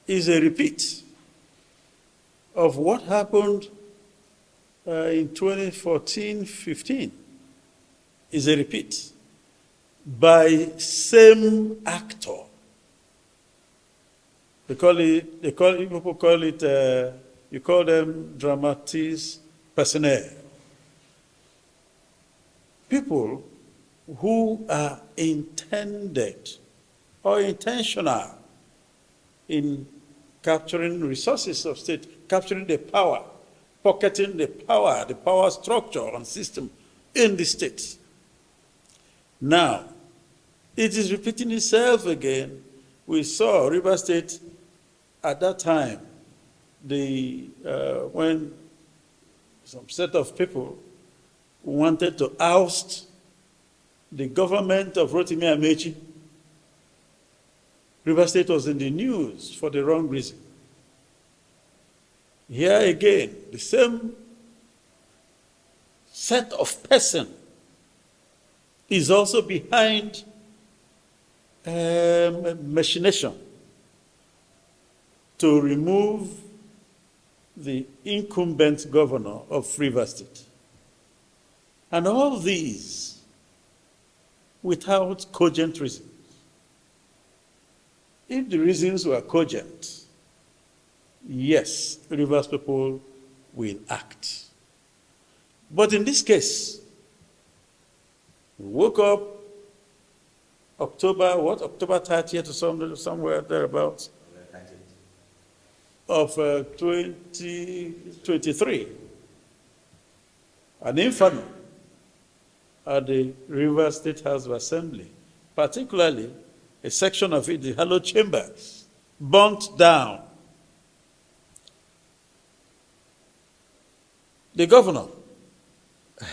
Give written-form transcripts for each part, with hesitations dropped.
is a repeat of what happened in 2014-15. Is a repeat by same actor. People call it, you call them dramatis personae. People who are intended or intentional in capturing resources of state, capturing the power, pocketing the power structure and system in the state. Now, it is repeating itself again. We saw Rivers State at that time, when some set of people wanted to oust the government of Rotimi Amechi. Rivers State was in the news for the wrong reason. Here again, the same set of person is also behind machination to remove the incumbent governor of Rivers State. And all these without cogent reasons. If the reasons were cogent, yes, Rivers people will act. But in this case, we woke up October 30th or somewhere thereabouts of 2023. An inferno at the Rivers State House of Assembly, particularly a section of it, the hallowed chambers, burnt down. The governor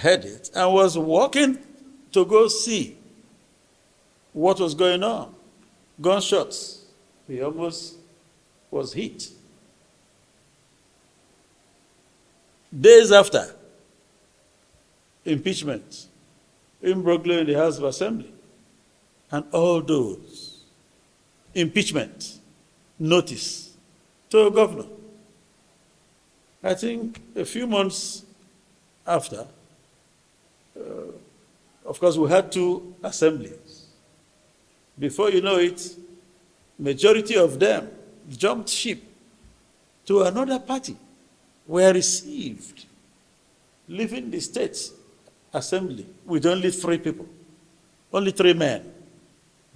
heard it and was walking to go see what was going on. Gunshots. He almost was hit. Days after, impeachment, imbroglio in the House of Assembly, and all those impeachment notice to a governor. I think a few months after, of course, we had 2 assemblies. Before you know it, majority of them jumped ship to another party, were received, leaving the state assembly with only 3 people, only 3 men,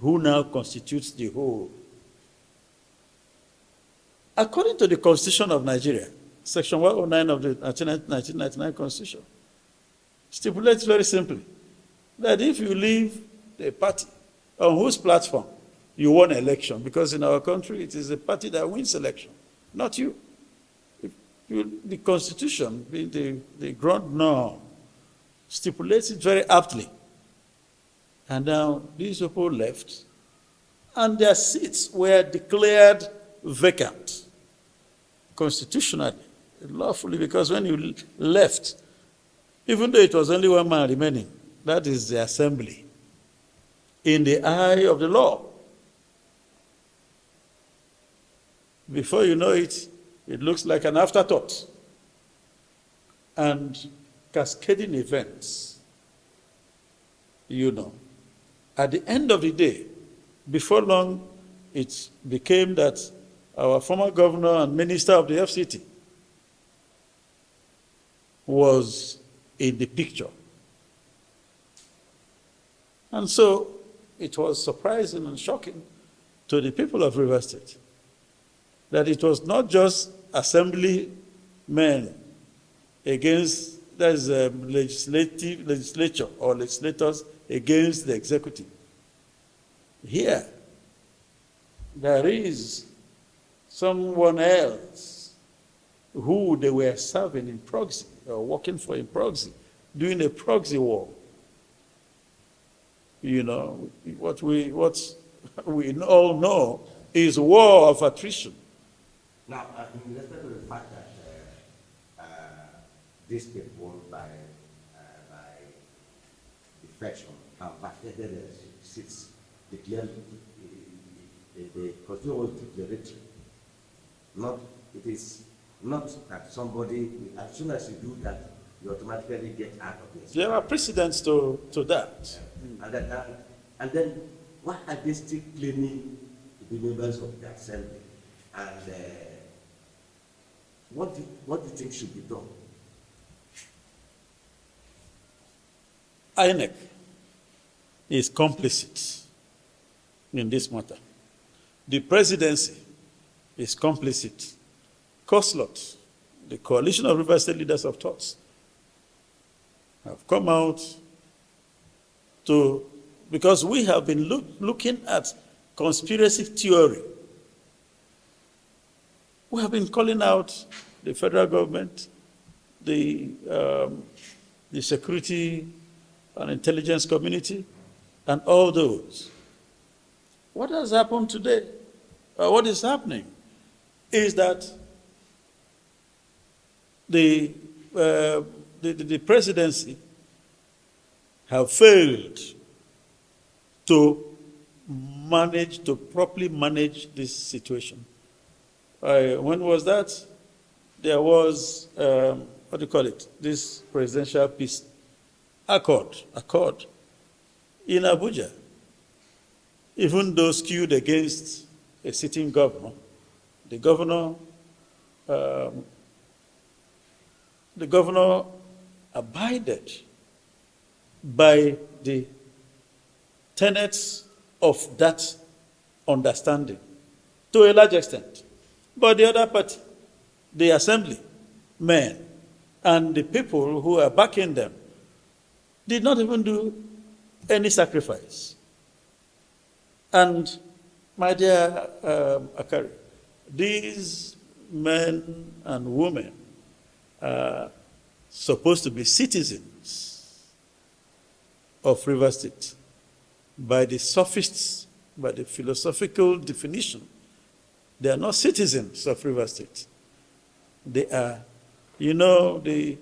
who now constitutes the whole. According to the Constitution of Nigeria, Section 109 of the 1999 Constitution, stipulates very simply that if you leave the party on whose platform you won election, because in our country it is a party that wins election, not you. The Constitution, the ground norm, stipulates it very aptly. And now these people left, and their seats were declared vacant constitutionally, lawfully, because when you left, even though it was only 1 man remaining, that is the assembly, in the eye of the law. Before you know it, it looks like an afterthought. And cascading events, you know. At the end of the day, before long, it became that our former governor and minister of the FCT was in the picture. And so it was surprising and shocking to the people of Rivers State that it was not just assembly men against, that is legislature or legislators against the executive. Here, there is someone else who they were serving in proxy, or working for in proxy, doing a proxy war. You know, what we all know is war of attrition. Now, in respect to the fact that this people by defection have vacated their seats, declared the constitutional declaratory, Not, it is not that somebody, as soon as you do that, you automatically get out of this. There are precedents to that. And then, why are they still claiming the members of the assembly? And what do you think should be done? INEC is complicit in this matter. The presidency is complicit. COSLOT, the Coalition of River State Leaders of Thoughts, have come out to, because we have been looking at conspiracy theory. We have been calling out the federal government, the security and intelligence community, and all those. What has happened today, what is happening, is that the presidency have failed to properly manage this situation. When was that? There was, what do you call it? This presidential peace accord in Abuja. Even though skewed against a sitting governor, the governor abided by the tenets of that understanding to a large extent. But the other party, the assembly men and the people who are backing them, did not even do any sacrifice. And my dear Akari, these men and women are supposed to be citizens of River State. By the sophists, by the philosophical definition, they are not citizens of River State. They are, you know, the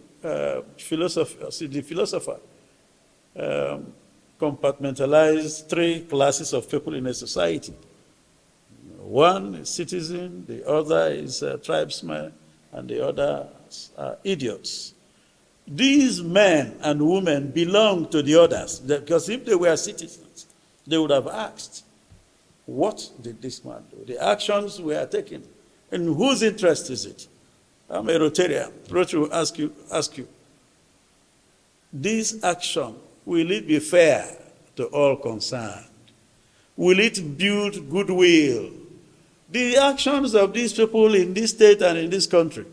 philosopher compartmentalized three classes of people in a society. One is citizen, the other is tribesman, and the others are idiots. These men and women belong to the others, because if they were citizens, they would have asked, what did this man do? The actions we are taking, in whose interest is it? I'm a Rotarian. Rotary will ask you, this action, will it be fair to all concerned? Will it build goodwill? The actions of these people in this state and in this country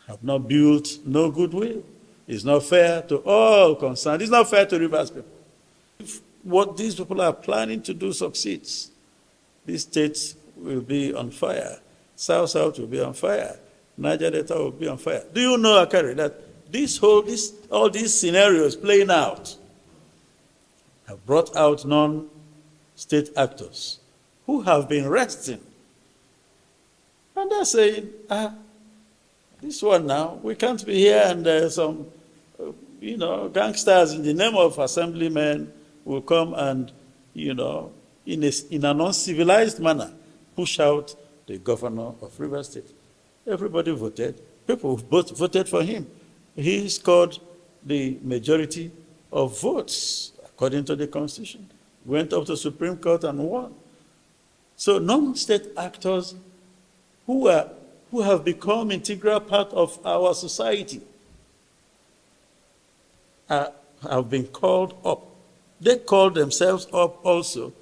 have not built no goodwill. It's not fair to all concerned. It's not fair to Rivers people. If what these people are planning to do succeeds, this state will be on fire. South will be on fire. Niger Delta will be on fire. Do you know, Akari, that all these scenarios playing out have brought out non-state actors who have been resting. And they're saying, this one now, we can't be here and some, gangsters in the name of assemblymen will come and, in an uncivilized manner, push out the governor of River State. Everybody voted. People both voted for him. He scored the majority of votes, according to the Constitution. Went up to Supreme Court and won. So non-state actors who have become integral part of our society have been called up. They called themselves up also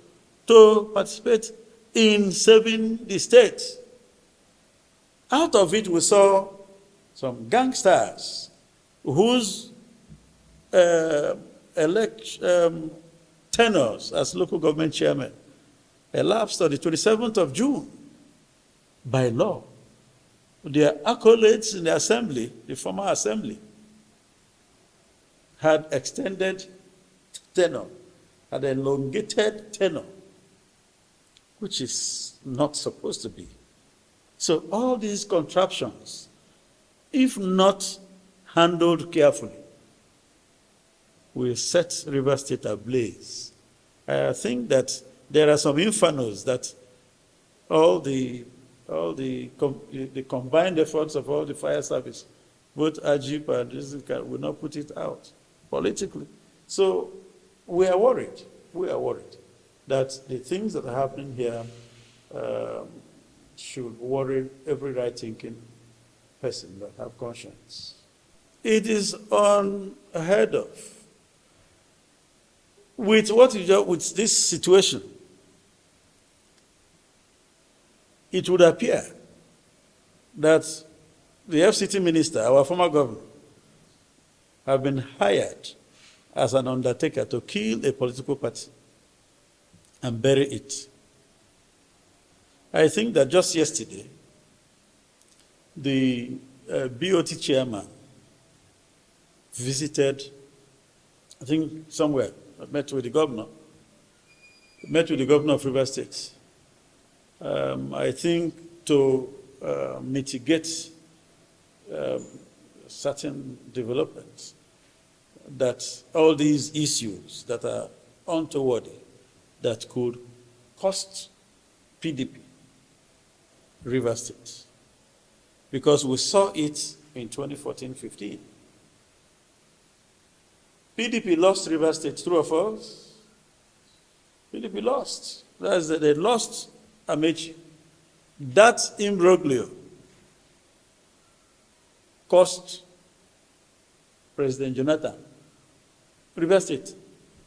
to participate in saving the state. Out of it, we saw some gangsters whose tenures as local government chairman elapsed on the 27th of June by law. Their accolades in the assembly, the former assembly, had extended tenure, had elongated tenure, which is not supposed to be. So all these contraptions, if not handled carefully, will set River State ablaze. I think that there are some infernos that all the all the combined efforts of all the fire service, both AGIP and this will not put it out politically. So we are worried. We are worried that the things that are happening here should worry every right-thinking person that have conscience. It is unheard of. With this situation, it would appear that the FCT minister, our former governor, have been hired as an undertaker to kill a political party and bury it. I think that just yesterday, the BOT chairman visited, I think somewhere, met with the governor of Rivers State. I think to mitigate certain developments, that all these issues that are untoward, that could cost PDP Rivers State. Because we saw it in 2014-15. PDP lost Rivers State, true or false? PDP lost. They lost Amechi. That imbroglio cost President Jonathan, Rivers State,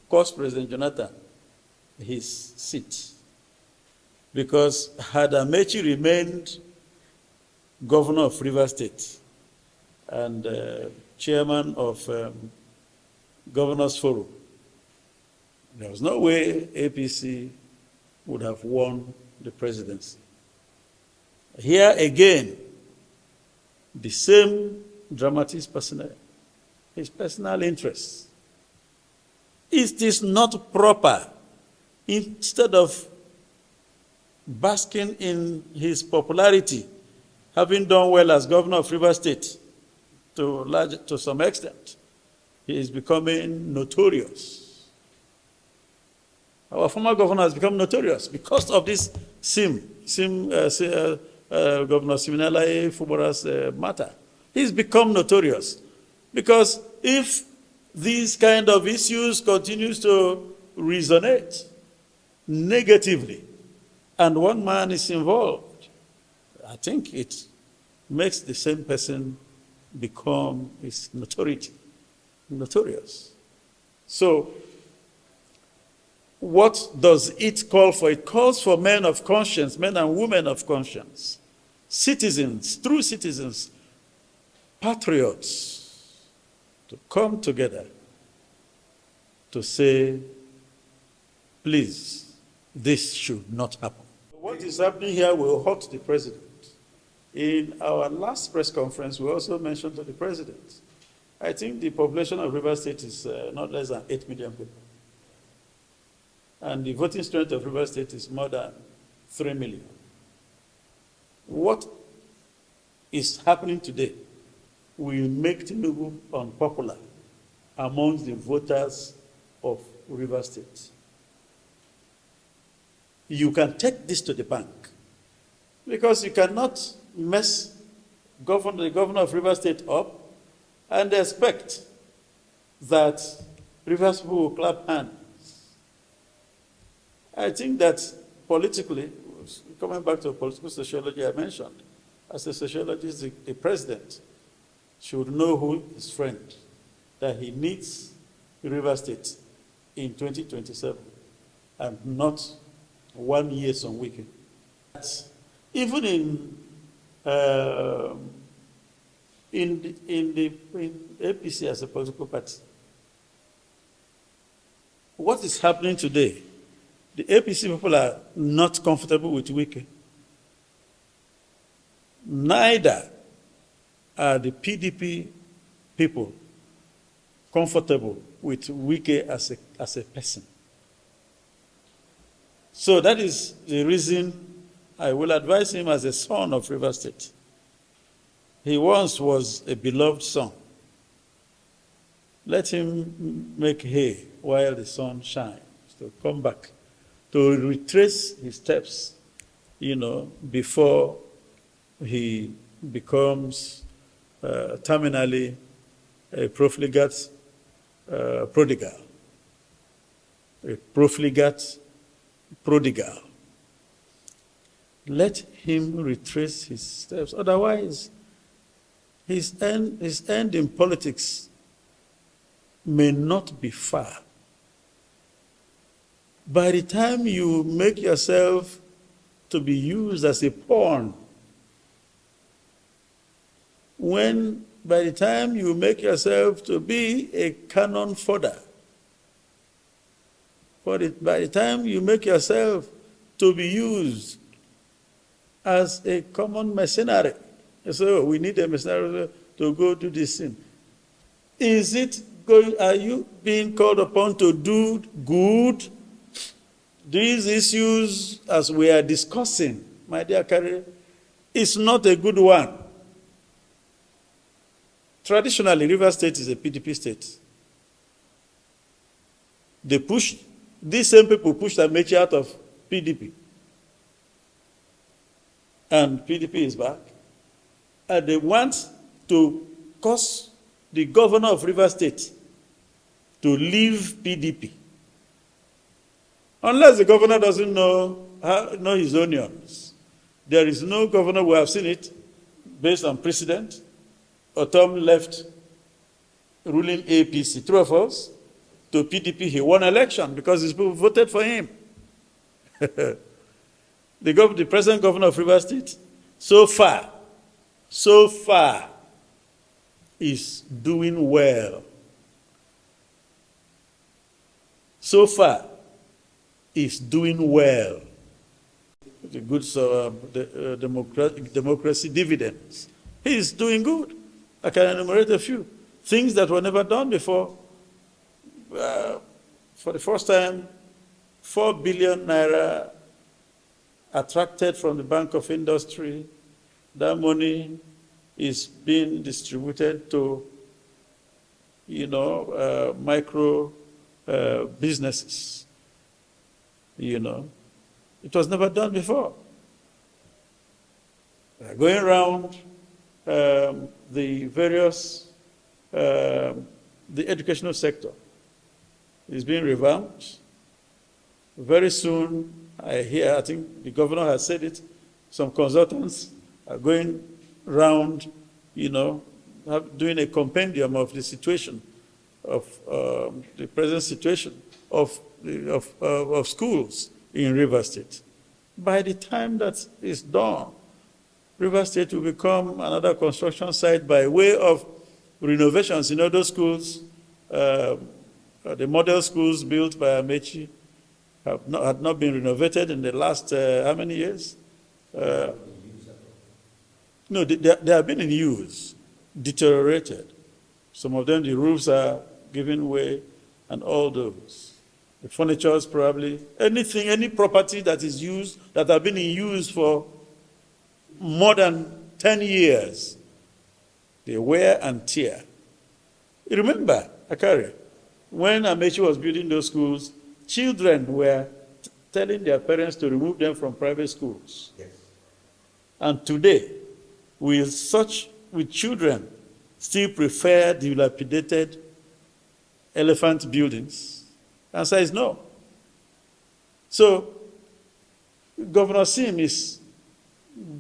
cost President Jonathan his seat. Because had Amechi remained governor of Rivers State and chairman of Governors Forum, there was no way APC would have won the presidency. Here again, the same dramatist his personal interests. It is not proper, instead of basking in his popularity, having done well as governor of Rivers State to some extent, he is becoming notorious. Our former governor has become notorious because of this Governor Siminalayi Fubara's matter. He's become notorious because if these kind of issues continues to resonate negatively and one man is involved, I think it makes the same person become his notorious. So what does it call for? It calls for men of conscience, men and women of conscience, citizens, true citizens, patriots, to come together to say, please, this should not happen. What is happening here will hurt the president. In our last press conference, we also mentioned to the president, I think the population of Rivers State is not less than 8 million people. And the voting strength of Rivers State is more than 3 million. What is happening today will make Tinubu unpopular amongst the voters of Rivers State. You can take this to the bank because you cannot mess the governor of Rivers State up and expect that Rivers people will clap hands. I think that politically, coming back to political sociology I mentioned, as a sociologist, the president should know who is friend, that he needs Rivers State in 2027 and not 1 year some weekend. Even in APC as a political party, what is happening today? The APC people are not comfortable with Wike. Neither are the PDP people comfortable with Wike as a person. So that is the reason I will advise him as a son of Rivers State. He once was a beloved son. Let him make hay while the sun shines, to come back, to retrace his steps, before he becomes terminally a profligate prodigal. A profligate prodigal. Let him retrace his steps. Otherwise, his end in politics may not be far. By the time you make yourself to be used as a pawn, by the time you make yourself to be a cannon fodder, by the time you make yourself to be used as a common mercenary, so we need a mercenary to go do this thing. Are you being called upon to do good? These issues, as we are discussing, my dear Carrie, is not a good one. Traditionally, Rivers State is a PDP state. These same people pushed Amechi out of PDP. And PDP is back. And they want to cause the governor of Rivers State to leave PDP. Unless the governor doesn't know his onions. There is no governor, we have seen it, based on precedent. Otom left ruling APC, true or false, to PDP. He won election because his people voted for him. The present governor of Rivers State, so far, is doing well. So far, is doing well. The goods of democracy dividends. He is doing good. I can enumerate a few things that were never done before. For the first time, 4 billion naira attracted from the Bank of Industry. That money is being distributed to, micro businesses. It was never done before. Going around the various, the educational sector is being revamped. Very soon, I think the governor has said it, some consultants are going around, doing a compendium of the situation, of the present situation of schools in Rivers State. By the time that is done, Rivers State will become another construction site by way of renovations in other schools. The model schools built by Amechi had not been renovated in the last, how many years? No, they have been in use, deteriorated. Some of them, the roofs are giving way, and all those. The furnitures probably, any property that is used, that have been in use for more than 10 years, they wear and tear. You remember, Akari, when Amechi was building those schools, children were telling their parents to remove them from private schools. Yes. And today, will children still prefer dilapidated elephant buildings? The answer is no. So, Governor Sim is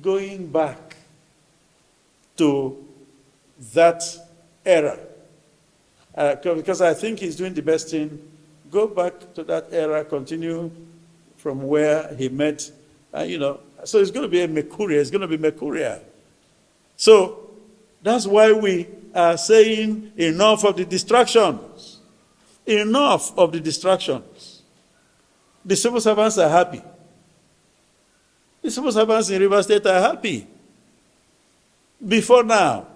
going back to that era. Because I think he's doing the best thing. Go back to that era, continue from where he met, so it's going to be a Mercuria, it's going to be Mercuria. So that's why we are saying enough of the distractions. Enough of the distractions. The civil servants are happy. The civil servants in Rivers State are happy. Before now,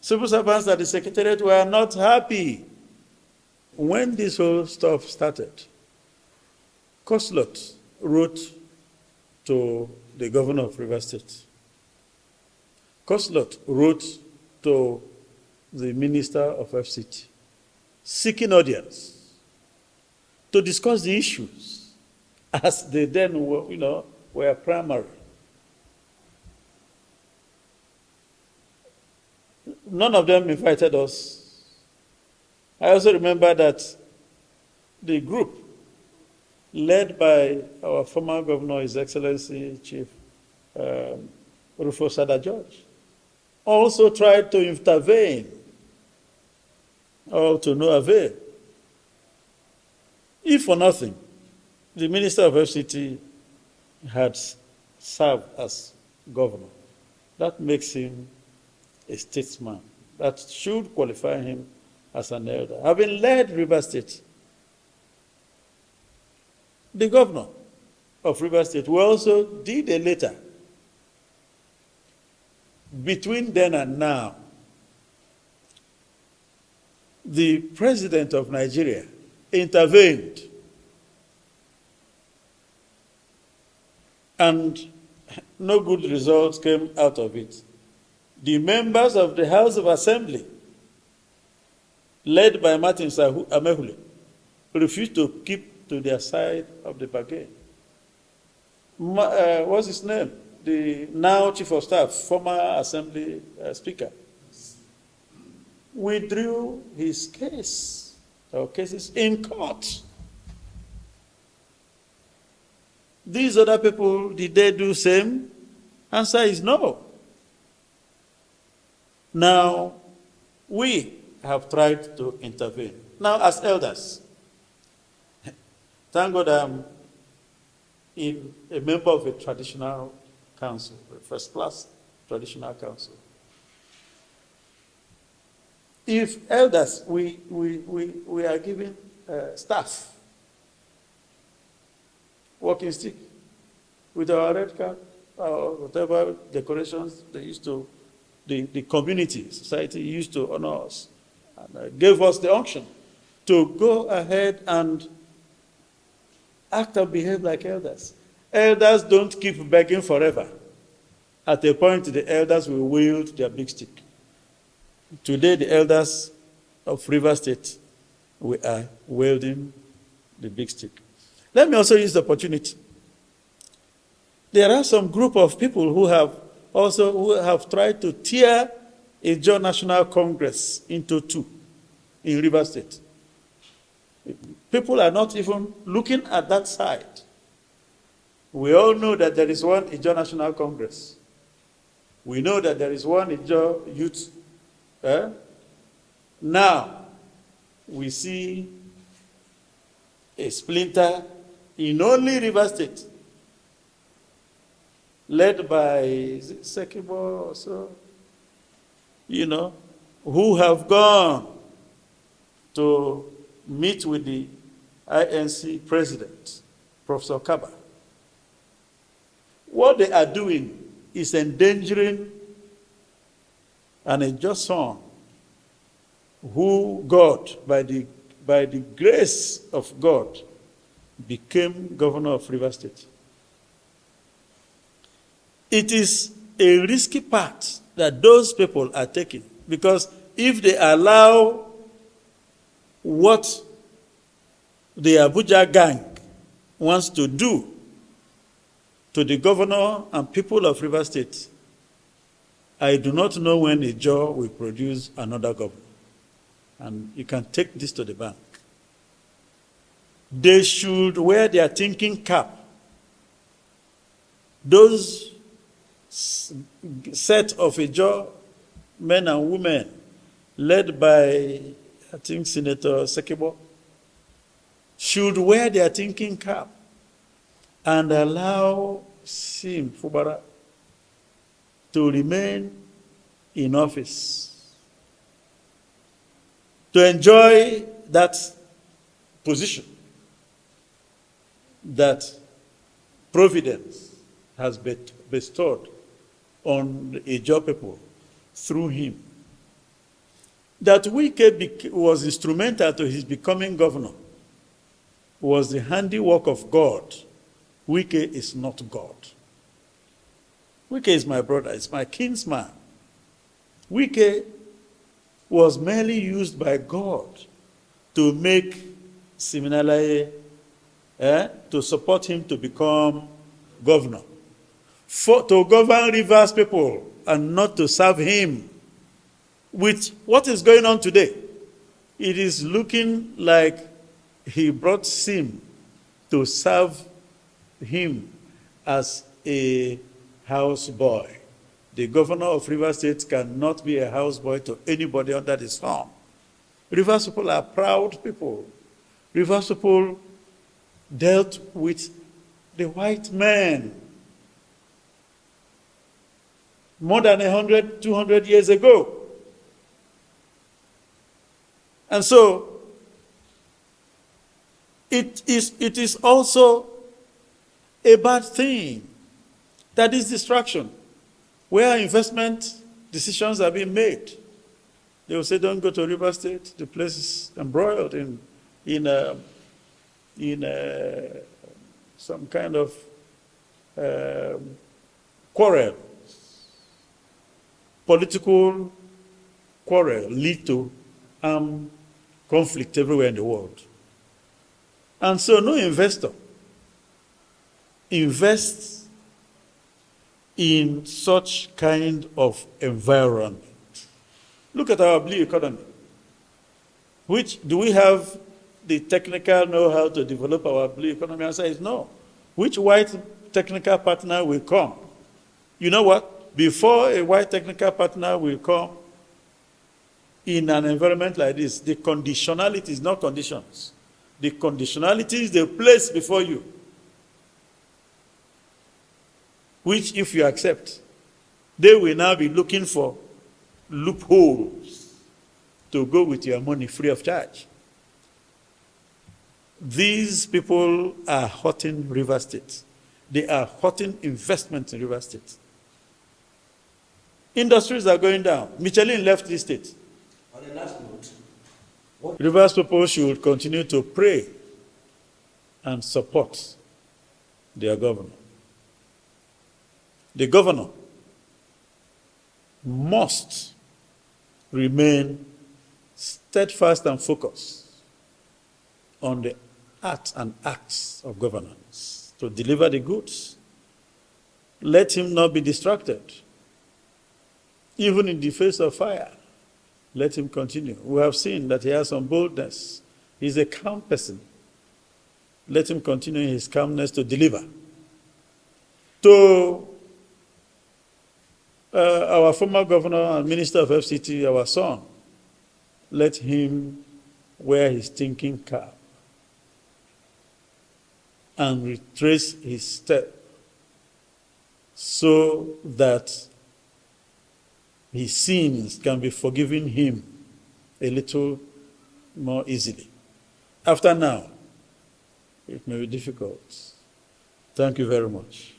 civil servants at the Secretariat were not happy. When this whole stuff started, Koslot wrote to the governor of Rivers State. Koslot wrote to the minister of FCT, seeking audience to discuss the issues as they then were, were primary. None of them invited us. I also remember that the group led by our former governor, His Excellency Chief Rufus Sada George, also tried to intervene, all to no avail. If for nothing, the Minister of FCT had served as governor. That makes him a statesman. That should qualify him as an elder. Having led Rivers State, the governor of Rivers State, we also did a letter. Between then and now, the president of Nigeria intervened, and no good results came out of it. The members of the House of Assembly, led by Martin Amehule, refused to keep to their side of the bargain. What's his name? The now Chief of Staff, former Assembly Speaker, withdrew his case or cases in court. These other people, did they do same? Answer is no. Now, we have tried to intervene. Now, as elders, thank God I'm a member of a traditional council, a first-class traditional council. If elders, we are given staff, walking stick, with our red card, or whatever decorations they used to, the community, society used to honor us, and gave us the unction to go ahead and act and behave like elders. Elders don't keep begging forever. At a point, the elders will wield their big stick. Today, the elders of Rivers State, we are wielding the big stick. Let me also use the opportunity. There are some group of people who have tried to tear a Ijaw National Congress into two in Rivers State. People are not even looking at that side. We all know that there is one Ijaw National Congress. We know that there is one Ijaw Youth. Now, we see a splinter in only Rivers State, led by Sekibo also, who have gone to meet with the INC president, Professor Kaba. What they are doing is endangering an unjust son who God, by the grace of God, became governor of Rivers State. It is a risky path that those people are taking, because if they allow what the Abuja gang wants to do to the governor and people of Rivers State, I do not know when Ijaw will produce another governor. And you can take this to the bank. They should wear their thinking cap. Those set of Ijaw men and women, led by, I think, Senator Sekibo, should wear their thinking cap and allow Sim Fubara to remain in office, to enjoy that position that Providence has bestowed on the Ijaw people through him. That Wike was instrumental to his becoming governor was the handiwork of God. Wike is not God. Wike is my brother, it's my kinsman. Wike was merely used by God to make Siminalaye, to support him to become governor, to govern Rivers people and not to serve him. with what is going on today, it is looking like he brought Sim to serve him as a houseboy. The governor of Rivers State cannot be a houseboy to anybody under the sun. Rivers people are proud people. Rivers people dealt with the white men more than 100, 200 years ago. And so, it is also a bad thing that is distraction, where investment decisions are being made. They will say, don't go to River State. The place is embroiled in some kind of quarrel. Political quarrel lead to conflict everywhere in the world. And so no investor invests in such kind of environment. Look at our blue economy. Do we have the technical know-how to develop our blue economy? Answer is no. Which white technical partner will come? You know what? Before a white technical partner will come in an environment like this, the conditionality is not conditions. The conditionality is the place before you, which if you accept, they will now be looking for loopholes to go with your money free of charge. These people are hurting River State. They are hurting investment in River State. Industries are going down. Michelin left the state. On the last note, Rivers people should continue to pray and support their governor. The governor must remain steadfast and focused on the art and acts of governance to deliver the goods. Let him not be distracted. Even in the face of fire, let him continue. We have seen that he has some boldness. He's a calm person. Let him continue in his calmness to deliver. To our former governor and minister of FCT, our son, let him wear his thinking cap and retrace his step so that his sins can be forgiven him a little more easily. After now, it may be difficult. Thank you very much.